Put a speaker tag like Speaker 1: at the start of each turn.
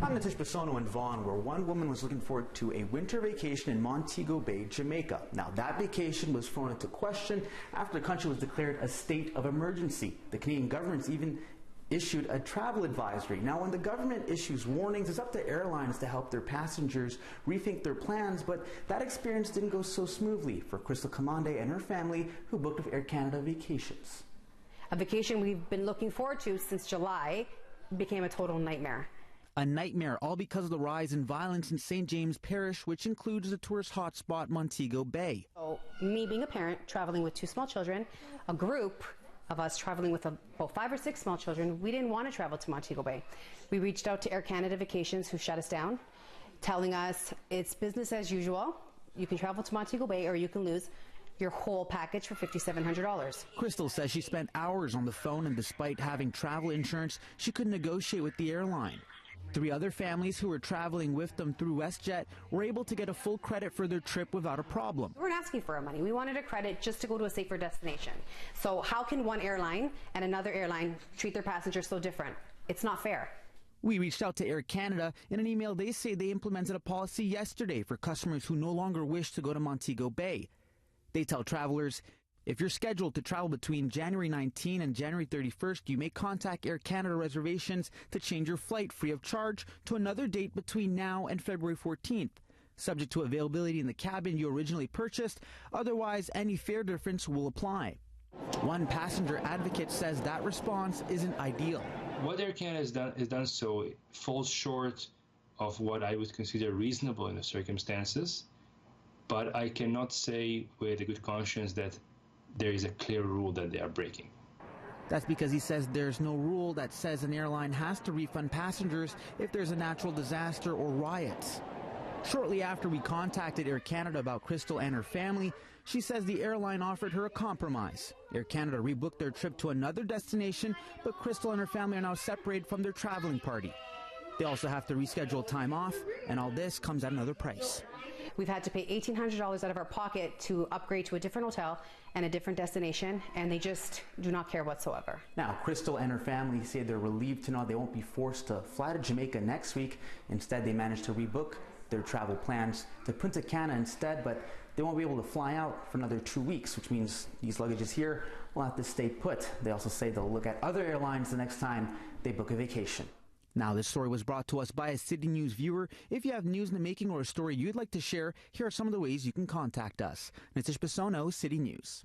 Speaker 1: I'm Natish Basono in Vaughan, where one woman was looking forward to a winter vacation in Montego Bay, Jamaica. Now, that vacation was thrown into question after the country was declared a state of emergency. The Canadian government's even issued a travel advisory. Now, when the government issues warnings, it's up to airlines to help their passengers rethink their plans, but that experience didn't go so smoothly for Crystal Kamande and her family, who booked with Air Canada Vacations.
Speaker 2: A vacation we've been looking forward to since July became a total nightmare.
Speaker 3: A nightmare, all because of the rise in violence in St. James Parish, which includes the tourist hotspot Montego Bay.
Speaker 2: So, me being a parent, traveling with 2 small children, a group of us traveling with about 5 or 6 small children, we didn't want to travel to Montego Bay. We reached out to Air Canada Vacations, who shut us down, telling us it's business as usual. You can travel to Montego Bay or you can lose your whole package for $5,700.
Speaker 3: Crystal says she spent hours on the phone, and despite having travel insurance, she couldn't negotiate with the airline. 3 other families who were traveling with them through WestJet were able to get a full credit for their trip without a problem.
Speaker 2: We weren't asking for our money. We wanted a credit just to go to a safer destination. So how can one airline and another airline treat their passengers so different? It's not fair.
Speaker 3: We reached out to Air Canada. In an email, they say they implemented a policy yesterday for customers who no longer wish to go to Montego Bay. They tell travelers, if you're scheduled to travel between January 19 and January 31st, you may contact Air Canada Reservations to change your flight free of charge to another date between now and February 14th, subject to availability in the cabin you originally purchased. Otherwise, any fare difference will apply. One passenger advocate says that response isn't ideal.
Speaker 4: What Air Canada has done so falls short of what I would consider reasonable in the circumstances, but I cannot say with a good conscience that there is a clear rule that they are breaking.
Speaker 3: That's because he says there's no rule that says an airline has to refund passengers if there's a natural disaster or riots. Shortly after we contacted Air Canada about Crystal and her family, she says the airline offered her a compromise. Air Canada rebooked their trip to another destination, but Crystal and her family are now separated from their traveling party. They also have to reschedule time off, and all this comes at another price.
Speaker 2: We've had to pay $1,800 out of our pocket to upgrade to a different hotel and a different destination, and they just do not care whatsoever.
Speaker 1: Now, Crystal and her family say they're relieved to know they won't be forced to fly to Jamaica next week. Instead, they managed to rebook their travel plans to Punta Cana instead, but they won't be able to fly out for another 2 weeks, which means these luggages here will have to stay put. They also say they'll look at other airlines the next time they book a vacation. Now, this story was brought to us by a City News viewer. If you have news in the making or a story you'd like to share, here are some of the ways you can contact us. Natish Basono, City News.